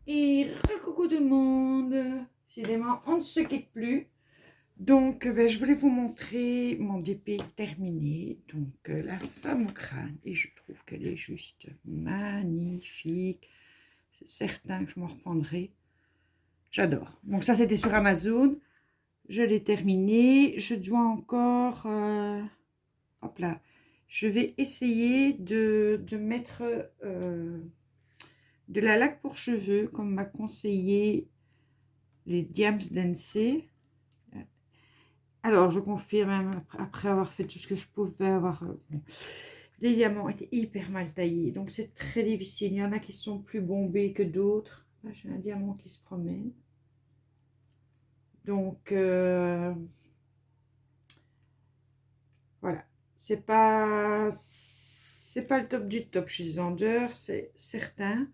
Et coucou tout le monde. Décidément, on ne se quitte plus. Donc, je voulais vous montrer mon DP terminé. Donc, la femme au crâne. Et je trouve qu'elle est juste magnifique. C'est certain que je m'en reprendrai. J'adore. Donc, ça, c'était sur Amazon. Je l'ai terminé. Je dois encore... hop là. Je vais essayer de mettre de la laque pour cheveux, comme m'a conseillé les Diams Densey. Alors, je confirme, même après avoir fait tout ce que je pouvais avoir... bon. Les diamants étaient hyper mal taillés, donc c'est très difficile. Il y en a qui sont plus bombés que d'autres. Là, j'ai un diamant qui se promène. Donc, voilà. C'est pas le top du top chez Zander, c'est certain.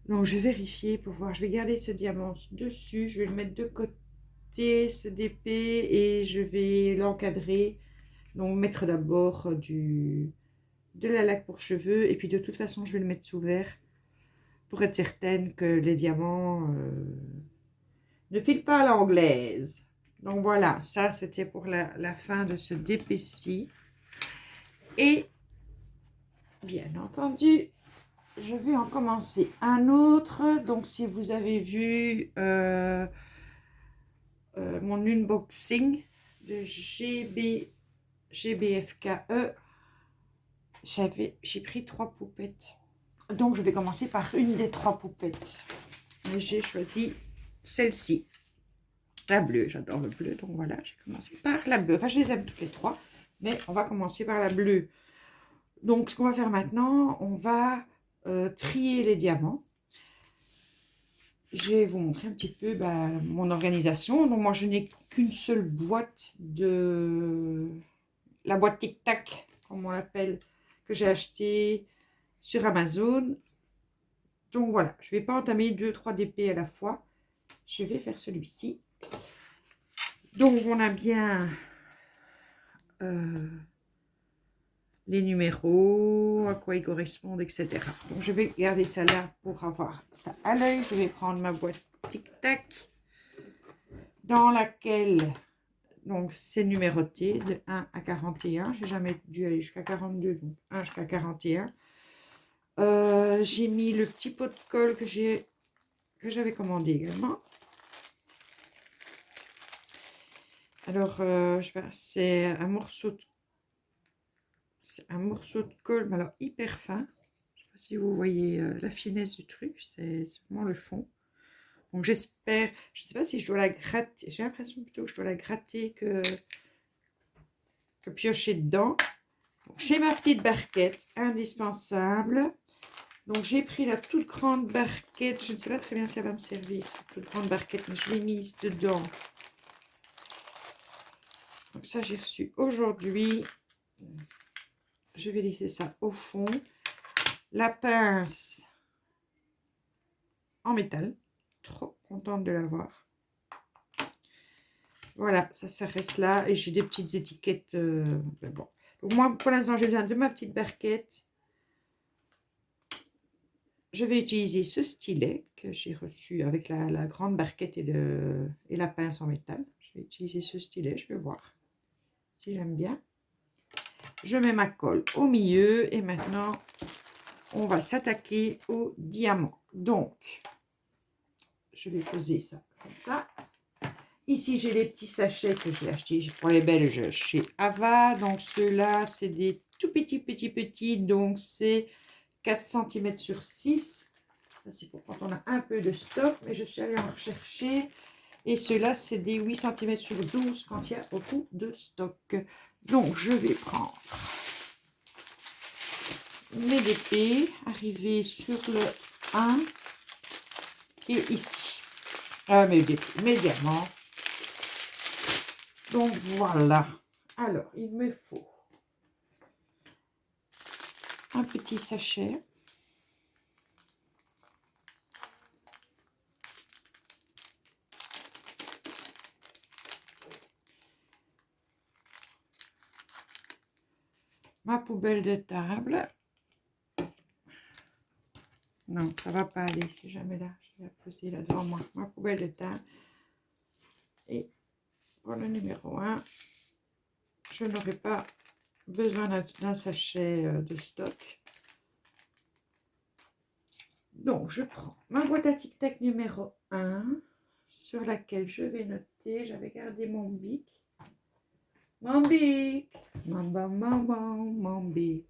Donc, je vais vérifier pour voir. Je vais garder ce diamant dessus. Je vais le mettre de côté, ce DP, et je vais l'encadrer. Donc, mettre d'abord de la laque pour cheveux. Et puis, de toute façon, je vais le mettre sous verre pour être certaine que les diamants ne filent pas à l'anglaise. Donc, voilà. Ça, c'était pour la fin de ce DP-ci. Et, bien entendu, je vais en commencer un autre. Donc, si vous avez vu mon unboxing de GBFKE, j'ai pris 3 poupettes. Donc, je vais commencer par une des 3 poupettes. Et j'ai choisi celle-ci, la bleue. J'adore le bleu, donc voilà, j'ai commencé par la bleue. Enfin, je les aime toutes les 3, mais on va commencer par la bleue. Donc, ce qu'on va faire maintenant, on va trier les diamants. Je vais vous montrer un petit peu mon organisation. Donc, moi, je n'ai qu'une seule boîte la boîte Tic Tac, comme on l'appelle, que j'ai acheté sur Amazon. Donc, voilà, je ne vais pas entamer 2-3 DP à la fois. Je vais faire celui-ci. Donc, on a bien les numéros, à quoi ils correspondent, etc. Donc, je vais garder ça là pour avoir ça à l'œil. Je vais prendre ma boîte Tic Tac dans laquelle... Donc, c'est numéroté de 1 à 41. J'ai jamais dû aller jusqu'à 42, donc 1 jusqu'à 41. J'ai mis le petit pot de colle que j'avais commandé également. Alors, c'est un morceau de colle, mais alors hyper fin. Je ne sais pas si vous voyez la finesse du truc, c'est vraiment le fond. Donc, j'espère, je ne sais pas si je dois la gratter. J'ai l'impression plutôt que je dois la gratter que piocher dedans. J'ai ma petite barquette indispensable. Donc, j'ai pris la toute grande barquette. Je ne sais pas très bien si elle va me servir, cette toute grande barquette, mais je l'ai mise dedans. Donc, ça, j'ai reçu aujourd'hui. Je vais laisser ça au fond. La pince en métal. Trop contente de l'avoir. Voilà, ça reste là. Et j'ai des petites étiquettes. Bon. Donc, moi, pour l'instant, j'ai besoin de ma petite barquette. Je vais utiliser ce stylet que j'ai reçu avec la grande barquette et la pince en métal. Je vais utiliser ce stylet, je vais voir si j'aime bien. Je mets ma colle au milieu et maintenant, on va s'attaquer au diamant. Donc, je vais poser ça comme ça. Ici, j'ai les petits sachets que j'ai achetés pour les Belges chez Ava. Donc, ceux-là, c'est des tout petits. Donc, c'est 4 cm sur 6. C'est pour quand on a un peu de stock, mais je suis allée en rechercher. Et ceux-là, c'est des 8 cm sur 12 quand il y a beaucoup de stock. Donc, je vais prendre mes DP, arriver sur le 1 et ici. Mes diamants. Donc, voilà. Alors, il me faut un petit sachet. Ma poubelle de table. Non, ça va pas aller. Si jamais là, je vais la poser là devant moi. Ma poubelle de thym. Et pour le numéro 1, je n'aurai pas besoin d'un sachet de stock. Donc, je prends ma boîte à tic-tac numéro 1 sur laquelle je vais noter. J'avais gardé mon bic. Mon bic. Mon bic.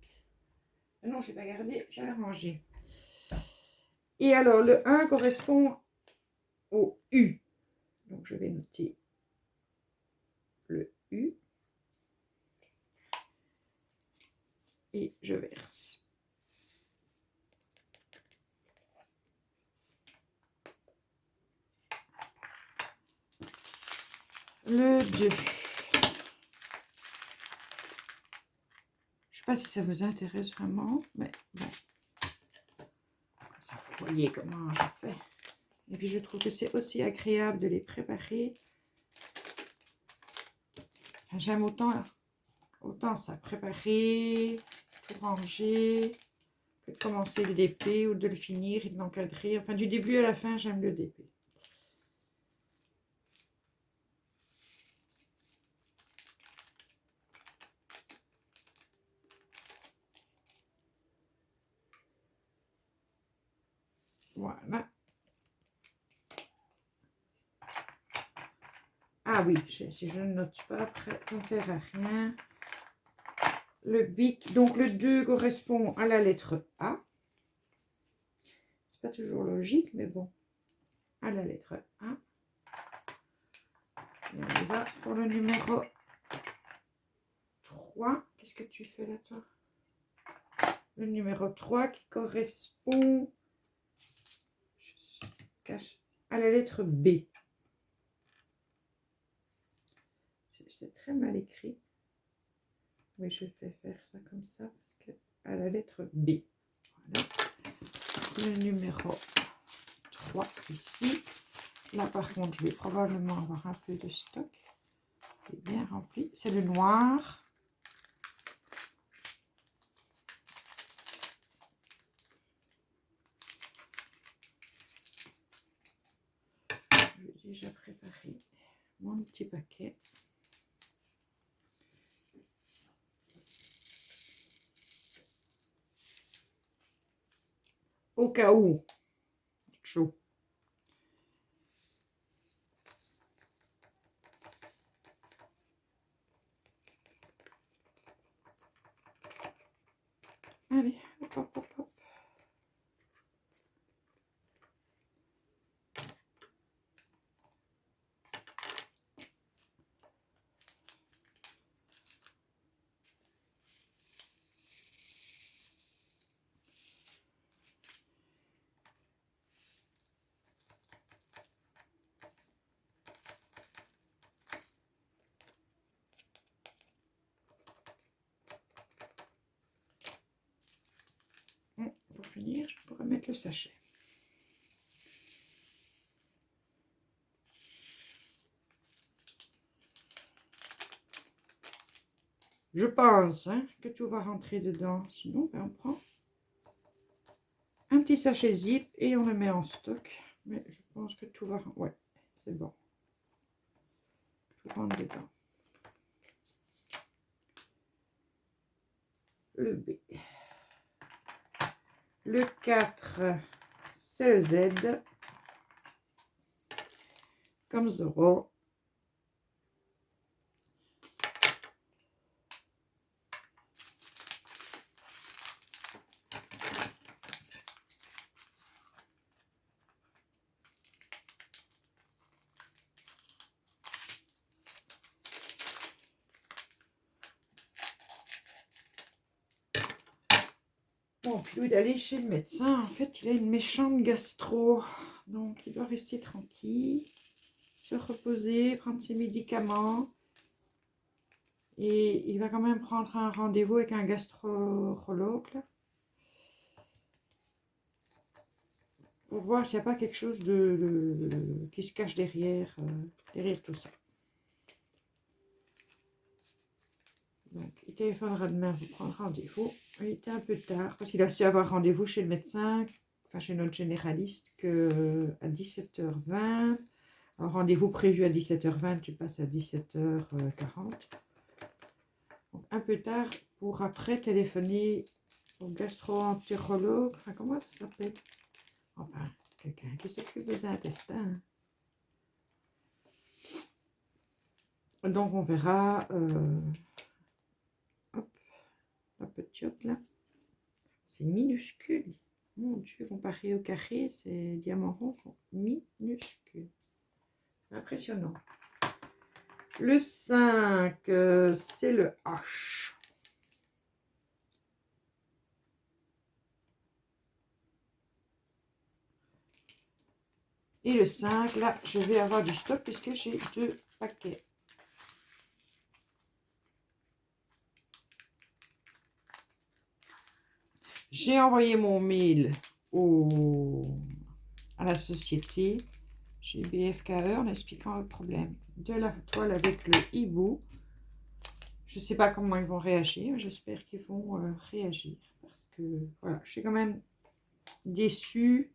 Non, je n'ai pas gardé, j'avais rangé. Et alors, le 1 correspond au U. Donc, je vais noter le U. Et je verse. Le 2. Je ne sais pas si ça vous intéresse vraiment, mais bon. Comme ça, vous voyez comment je fais. Et puis, je trouve que c'est aussi agréable de les préparer. Enfin, j'aime autant ça, préparer, tout ranger, que de commencer le DP ou de le finir et de l'encadrer. Enfin, du début à la fin, j'aime le DP. Voilà. Ah oui, si je ne note pas après, ça ne sert à rien. Le bic, donc le 2 correspond à la lettre A. C'est pas toujours logique, mais bon. À la lettre A. Et on y va pour le numéro 3. Qu'est-ce que tu fais là, toi? Le numéro 3 qui correspond à la lettre B. C'est très mal écrit. Oui, je vais faire ça comme ça parce que à la lettre B. Voilà. Le numéro 3 ici. Là, par contre, je vais probablement avoir un peu de stock. C'est bien rempli. C'est le noir. Je vais déjà préparer mon petit paquet. Au cas où. Chaud. Allez, hop, hop, hop, hop. Pour finir, je pourrais mettre le sachet. Je pense que tout va rentrer dedans. Sinon, ben, on prend un petit sachet zip et on le met en stock. Mais je pense que tout va... Ouais, c'est bon. Tout rentre dedans. Le B. Le 4, c'est le Z. Comme Zoro. Bon, puis lui d'aller chez le médecin, en fait, il a une méchante gastro. Donc, il doit rester tranquille, se reposer, prendre ses médicaments. Et il va quand même prendre un rendez-vous avec un gastrologue. Là, pour voir s'il n'y a pas quelque chose qui se cache derrière tout ça. Donc, il téléphonera demain pour prendre rendez-vous. Il était un peu tard parce qu'il a su avoir rendez-vous chez le médecin, enfin chez notre généraliste, qu'à 17h20. Alors, rendez-vous prévu à 17h20, tu passes à 17h40. Donc, un peu tard pour après téléphoner au gastro-entérologue. Enfin, comment ça s'appelle? Enfin, quelqu'un qui s'occupe des intestins. Donc, on verra. Hop, la petite là. C'est minuscule. Mon Dieu, comparé au carré, ces diamants ronds sont minuscules. Impressionnant. Le 5, c'est le H. Et le 5, là, je vais avoir du stock puisque j'ai 2 paquets. J'ai envoyé mon mail à la société chez BFKE en expliquant le problème de la toile avec le hibou. Je ne sais pas comment ils vont réagir. J'espère qu'ils vont réagir parce que voilà, je suis quand même déçue.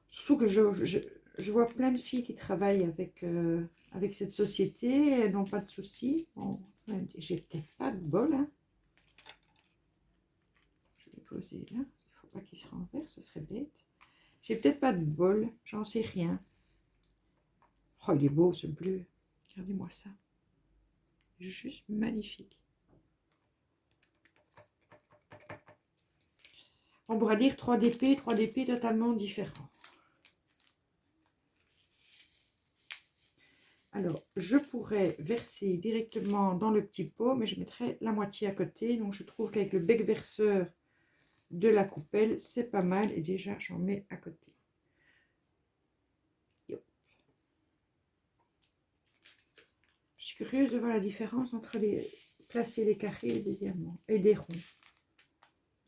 Surtout que je vois plein de filles qui travaillent avec cette société. Elles n'ont pas de soucis. Bon, j'ai peut-être pas de bol. Hein. Je vais poser là. Il ne faut pas qu'il se renverse, ce serait bête. J'ai peut-être pas de bol. J'en sais rien. Oh, il est beau ce bleu. Regardez-moi ça. Juste magnifique. On pourra dire 3DP totalement différents. Alors, je pourrais verser directement dans le petit pot, mais je mettrai la moitié à côté. Donc, je trouve qu'avec le bec verseur de la coupelle, c'est pas mal. Et déjà, j'en mets à côté. Yo. Je suis curieuse de voir la différence entre placer les carrés et des diamants et des ronds.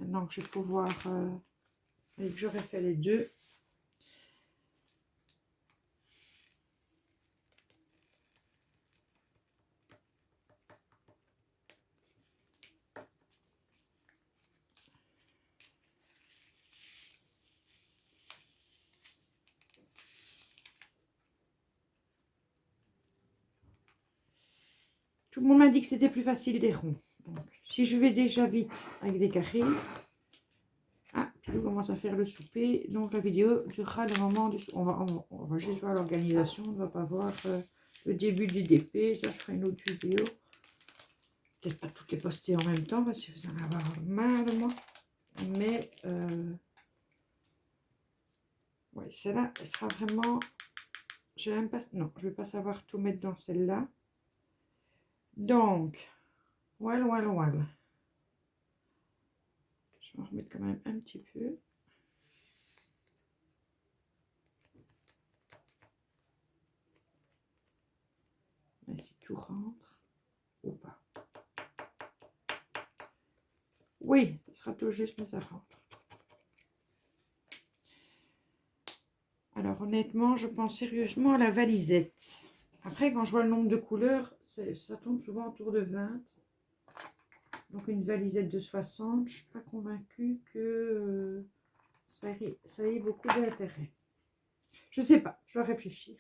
Maintenant que je vais pouvoir, et que j'aurais fait les deux. Tout le monde m'a dit que c'était plus facile des ronds. Donc, si je vais déjà vite avec des carrés. Ah, puis on commence à faire le souper. Donc la vidéo durera le moment du souper. On va juste voir l'organisation. On ne va pas voir le début du DP. Ça, je ferai une autre vidéo. Peut-être pas toutes les poster en même temps parce que vous en allez avoir mal, moi. Mais ouais, celle-là, elle sera vraiment. Je vais même pas. Non, je ne vais pas savoir tout mettre dans celle-là. Donc, voilà. Je vais en remettre quand même un petit peu. Mais si tout rentre ou pas. Oui, ce sera tout juste, mais ça rentre. Alors honnêtement, je pense sérieusement à la valisette. Après, quand je vois le nombre de couleurs, ça tourne souvent autour de 20. Donc une valisette de 60, je ne suis pas convaincue que ça ait beaucoup d'intérêt. Je ne sais pas, je dois réfléchir.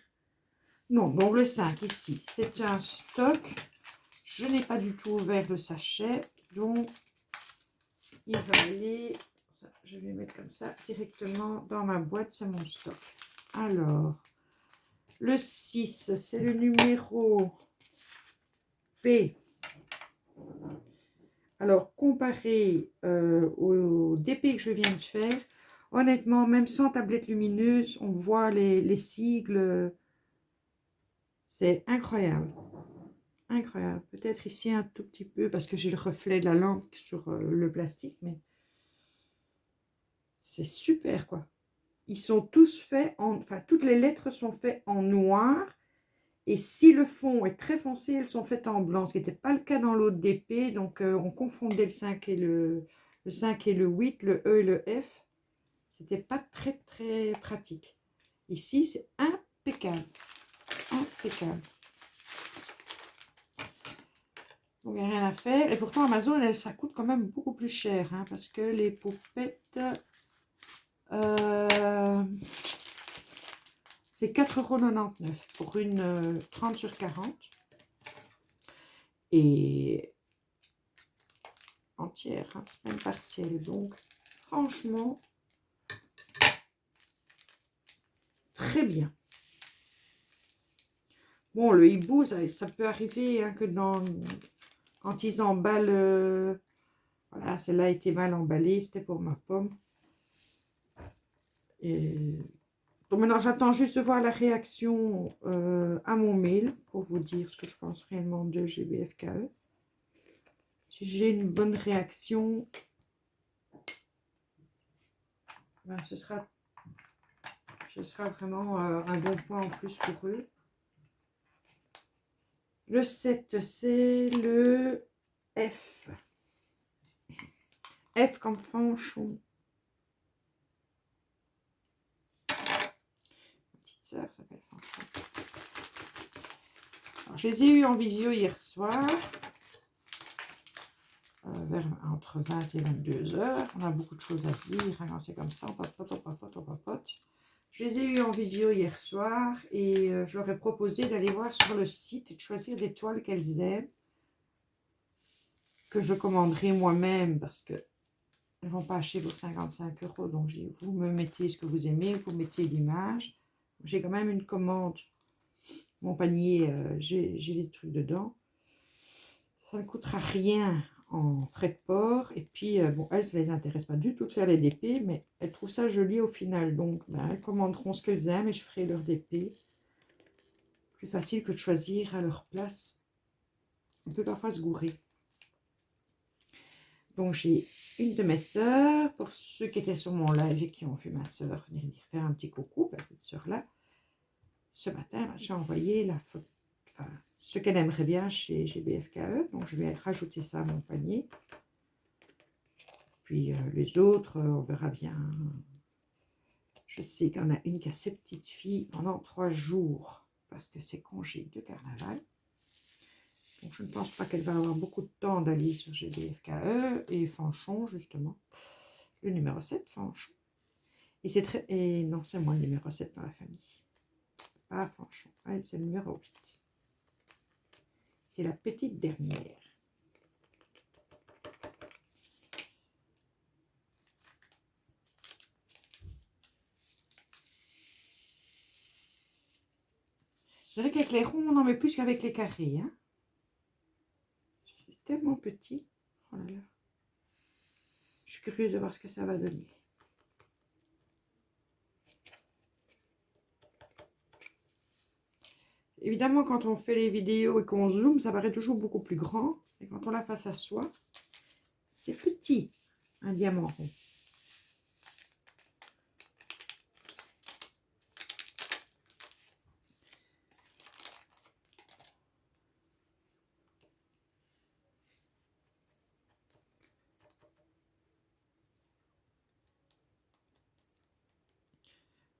Non, donc le 5 ici, c'est un stock. Je n'ai pas du tout ouvert le sachet, donc il va aller, je vais mettre comme ça, directement dans ma boîte, c'est mon stock. Alors, le 6, c'est le numéro P. Alors, comparé au DP que je viens de faire, honnêtement, même sans tablette lumineuse, on voit les sigles. C'est incroyable. Incroyable. Peut-être ici un tout petit peu parce que j'ai le reflet de la lampe sur le plastique, mais c'est super, quoi. Ils sont tous faits en... Enfin, toutes les lettres sont faites en noir. Et si le fond est très foncé, elles sont faites en blanc, ce qui n'était pas le cas dans l'autre DP. Donc, on confondait le 5 et le 5 et le 8, le E et le F. C'était pas très, très pratique. Ici, c'est impeccable. Impeccable. Donc, il n'y a rien à faire. Et pourtant, Amazon, ça coûte quand même beaucoup plus cher. Hein, parce que les popettes... C'est 4,99 € pour une 30 sur 40. Et entière, hein, c'est même partiel. Donc, franchement, très bien. Bon, le hibou, ça peut arriver hein, que quand ils emballent... voilà, celle-là était mal emballée, c'était pour ma pomme. Et donc maintenant, j'attends juste de voir la réaction à mon mail pour vous dire ce que je pense réellement de GBFKE. Si j'ai une bonne réaction, ben, ce sera vraiment un bon point en plus pour eux. Le 7, c'est le F. F comme fanchon. Ma petite sœur s'appelle Fanchon. Alors, je les ai eus en visio hier soir. Vers entre 20 et 22 heures. On a beaucoup de choses à se dire. Hein, c'est comme ça, on papote, on papote, on papote. Je les ai eus en visio hier soir et je leur ai proposé d'aller voir sur le site et de choisir des toiles qu'elles aiment, que je commanderai moi-même parce que elles ne vont pas acheter pour 55 €. Donc, vous me mettez ce que vous aimez, vous mettez l'image. J'ai quand même une commande. Mon panier, j'ai des trucs dedans. Ça ne coûtera rien en frais de port. Et puis, bon, elles, ça ne les intéresse pas du tout de faire les DP, mais elles trouvent ça joli au final. Donc, ben, elles commanderont ce qu'elles aiment et je ferai leur DP. Plus facile que de choisir à leur place. On peut parfois se gourer. Donc, j'ai une de mes sœurs. Pour ceux qui étaient sur mon live et qui ont vu ma sœur venir dire faire un petit coucou, ben, cette sœur-là, ce matin, j'ai envoyé la photo, enfin, ce qu'elle aimerait bien chez GBFKE. Donc, je vais rajouter ça à mon panier. Puis les autres, on verra bien. Je sais qu'il y en a une qui a ses petites filles pendant 3 jours parce que c'est congé de carnaval. Donc, je ne pense pas qu'elle va avoir beaucoup de temps d'aller sur GBFKE et Fanchon, justement. Le numéro 7, Fanchon. Et c'est très... Et non, c'est moi le numéro 7 dans la famille. Pas Fanchon. Elle, c'est le numéro 8. C'est la petite dernière. Je dirais qu'avec les ronds, on en met plus qu'avec les carrés. Hein. C'est tellement petit. Oh là là. Je suis curieuse de voir ce que ça va donner. Évidemment, quand on fait les vidéos et qu'on zoome, ça paraît toujours beaucoup plus grand. Et quand on l'a face à soi, c'est petit, un diamant rond.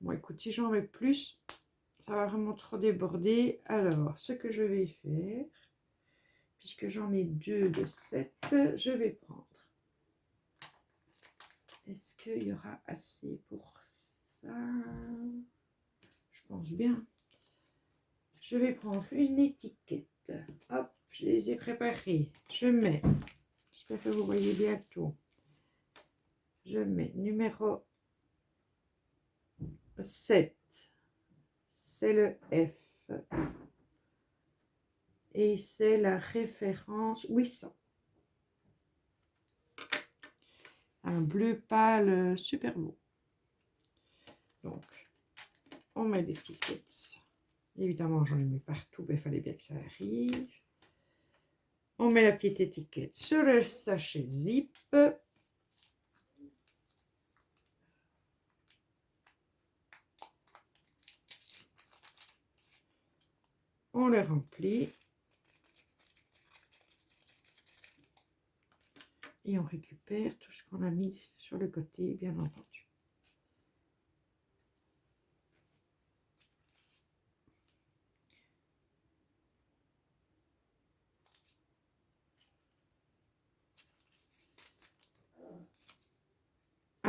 Bon, écoute, si j'en mets plus, ça va vraiment trop déborder. Alors, ce que je vais faire, puisque j'en ai 2 de 7, je vais prendre. Est-ce qu'il y aura assez pour ça? Je pense bien. Je vais prendre une étiquette. Hop, je les ai préparées. Je mets, j'espère que vous voyez bientôt. Je mets numéro 7. C'est le F. Et c'est la référence 800. Un bleu pâle super beau. Donc, on met des étiquettes. Évidemment, j'en ai mis partout, mais il fallait bien que ça arrive. On met la petite étiquette sur le sachet zip. On les remplit. Et on récupère tout ce qu'on a mis sur le côté, bien entendu.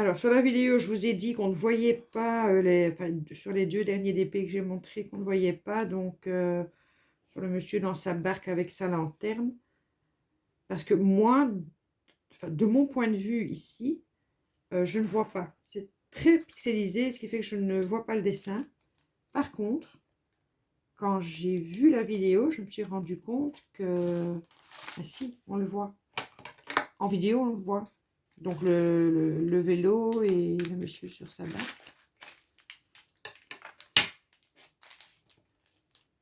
Alors, sur la vidéo, je vous ai dit qu'on ne voyait pas, sur les 2 derniers DP que j'ai montré, qu'on ne voyait pas, donc, sur le monsieur dans sa barque avec sa lanterne. Parce que moi, de mon point de vue ici, je ne vois pas. C'est très pixelisé, ce qui fait que je ne vois pas le dessin. Par contre, quand j'ai vu la vidéo, je me suis rendu compte que, ah si, on le voit. En vidéo, on le voit. Donc le vélo et le monsieur sur sa barque.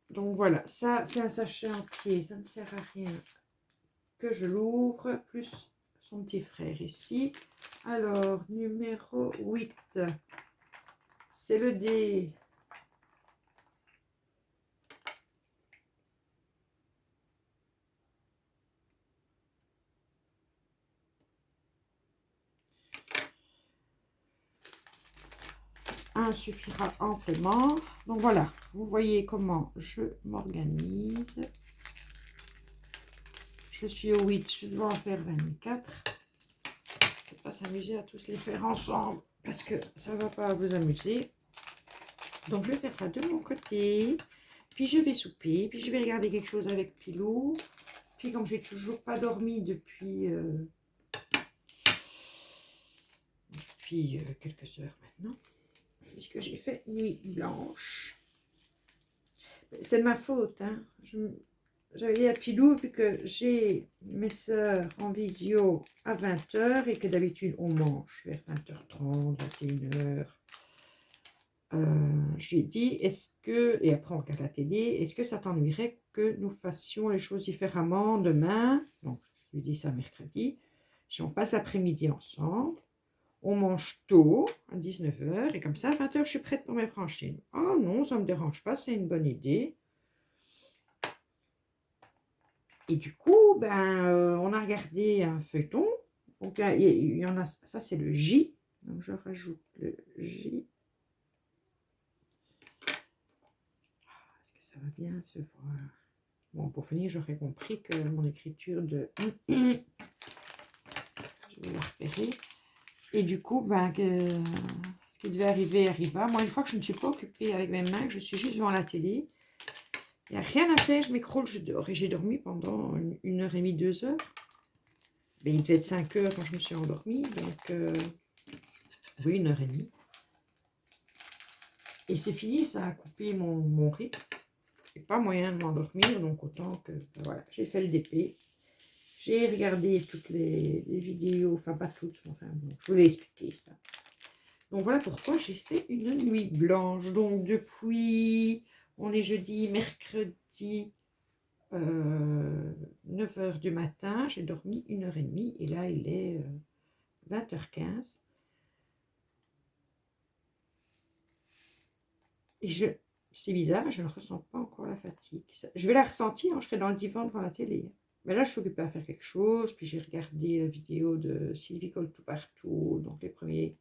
Donc voilà, ça c'est un sachet entier, ça ne sert à rien que je l'ouvre, plus son petit frère ici. Alors, numéro 8, c'est le dé. Un suffira amplement. Donc voilà, vous voyez comment je m'organise. Je suis au 8, je dois en faire 24. Je ne vais pas s'amuser à tous les faire ensemble parce que ça ne va pas vous amuser. Donc je vais faire ça de mon côté. Puis je vais souper. Puis je vais regarder quelque chose avec Pilou. Puis comme j'ai toujours pas dormi depuis quelques heures maintenant, puisque j'ai fait nuit blanche. C'est de ma faute, hein. J'avais dit à Pilou, vu que j'ai mes soeurs en visio à 20 h et que d'habitude on mange vers 20 h 30, 21 h. Je lui ai dit, est-ce que, et après on regarde la télé, est-ce que ça t'ennuierait que nous fassions les choses différemment demain? Donc, je lui ai dit ça mercredi. Si on passe l'après-midi ensemble, on mange tôt, à 19 h, et comme ça, à 20 h, je suis prête pour mes franchines. Oh non, ça ne me dérange pas, c'est une bonne idée. Et du coup, on a regardé un feuilleton. Donc, il y en a, ça c'est le J. Donc, je rajoute le J. Est-ce que ça va bien se voir? Bon, pour finir, j'aurais compris que mon écriture de... je vais la repérer. Et du coup, ce qui devait arriver arriva. Moi, une fois que je ne suis pas occupée avec mes mains, que je suis juste devant la télé, il n'y a rien à faire, je m'écroule, je dors. Et j'ai dormi pendant 1h30, 2 heures. Mais il devait être 5 h quand je me suis endormie, donc oui, 1h30. Et c'est fini, ça a coupé mon rythme. Il n'y a pas moyen de m'endormir, donc autant que... voilà, j'ai fait le DP. J'ai regardé toutes les vidéos, enfin pas toutes, mais enfin bon, je voulais expliquer ça. Donc voilà pourquoi j'ai fait une nuit blanche. Donc depuis, on est jeudi, mercredi, 9 h du matin, j'ai dormi 1h30 et là il est 20 h 15. Et c'est bizarre, je ne ressens pas encore la fatigue. Je vais la ressentir quand je serai dans le divan devant la télé. Mais là, je suis occupée à faire quelque chose. Puis j'ai regardé la vidéo de Sylvie Colle tout partout, donc les premiers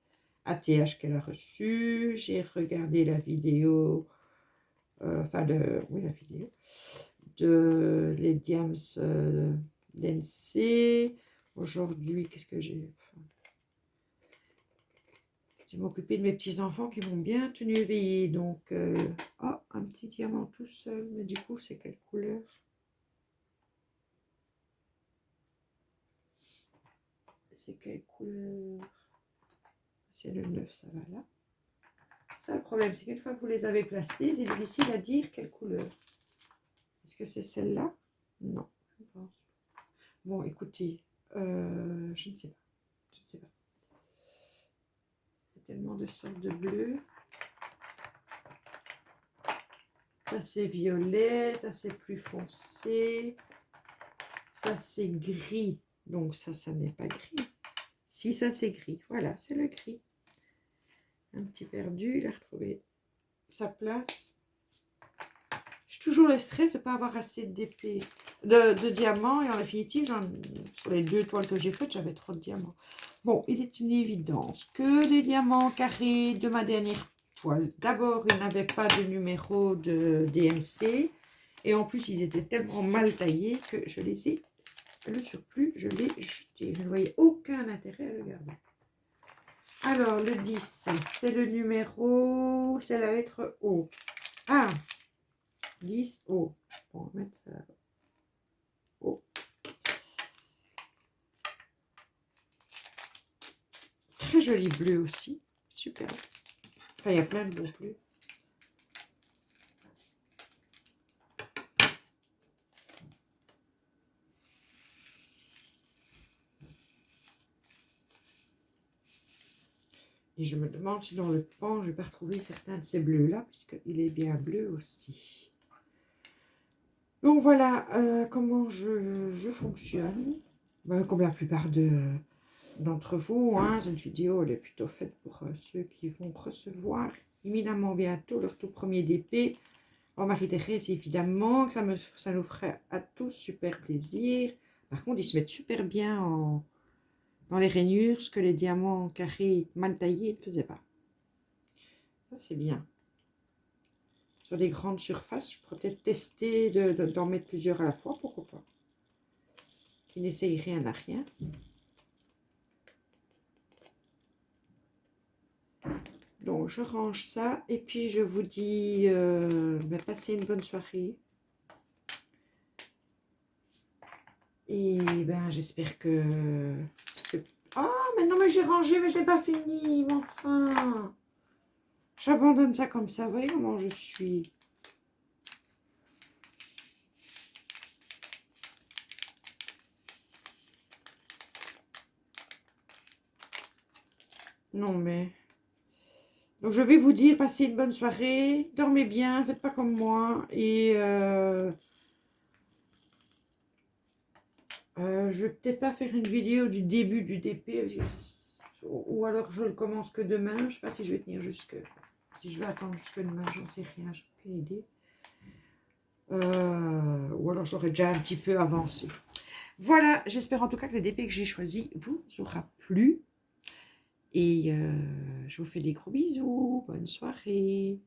ATH qu'elle a reçus. J'ai regardé la vidéo, la vidéo de les Diams d'NC. Aujourd'hui, qu'est-ce que j'ai... Je vais m'occuper de mes petits-enfants qui m'ont bien tenu éveillée. Donc, oh, un petit diamant tout seul. Mais du coup, c'est quelle couleur? C'est quelle couleur? C'est le 9, ça va là. Ça, le problème, c'est qu'une fois que vous les avez placés, c'est difficile à dire quelle couleur. Est-ce que c'est celle-là? Non, je pense. Bon, écoutez, je ne sais pas. Je ne sais pas. Il y a tellement de sortes de bleus. Ça, c'est violet. Ça, c'est plus foncé. Ça, c'est gris. Donc, ça n'est pas gris. Si, ça, c'est gris. Voilà, c'est le gris. Un petit perdu. Il a retrouvé sa place. J'ai toujours le stress de ne pas avoir assez de diamants. Et en définitive, sur les 2 toiles que j'ai faites, j'avais trop de diamants. Bon, il est une évidence que les diamants carrés de ma dernière toile. D'abord, ils n'avaient pas de numéro de DMC. Et en plus, ils étaient tellement mal taillés que je les ai... Le surplus, je l'ai jeté. Je ne voyais aucun intérêt à le garder. Alors, le 10, c'est le numéro, c'est la lettre O. Ah, 10, O. Bon, on va mettre ça là. O. Très joli bleu aussi. Super. Enfin, il y a plein de beaux bleus. Et je me demande si dans le pan, je vais pas retrouver certains de ces bleus-là, puisqu'il est bien bleu aussi. Donc voilà comment je fonctionne. Ben, comme la plupart d'entre vous, hein, cette vidéo elle est plutôt faite pour ceux qui vont recevoir éminemment bientôt leur tout premier DP. Oh, Marie-Thérèse, évidemment, que ça nous ferait à tous super plaisir. Par contre, ils se mettent super bien dans les rainures, ce que les diamants carrés mal taillés ne faisaient pas. Ça, c'est bien. Sur des grandes surfaces, je pourrais peut-être tester d'en mettre plusieurs à la fois, pourquoi pas. Qui n'essaye rien à rien. Donc, je range ça. Et puis, je vous dis, passez une bonne soirée. Et ben, j'espère que... Ah, mais non, mais j'ai rangé, mais je n'ai pas fini. Mais enfin, j'abandonne ça comme ça. Vous voyez comment je suis. Non, mais... Donc, je vais vous dire, passez une bonne soirée. Dormez bien, faites pas comme moi. Et... je vais peut-être pas faire une vidéo du début du DP. Ou alors, je le commence que demain. Je sais pas si je vais tenir jusque... Si je vais attendre jusque demain, j'en sais rien. J'ai aucune idée. Ou alors, j'aurais déjà un petit peu avancé. Voilà, j'espère en tout cas que le DP que j'ai choisi vous aura plu. Et je vous fais des gros bisous. Bonne soirée.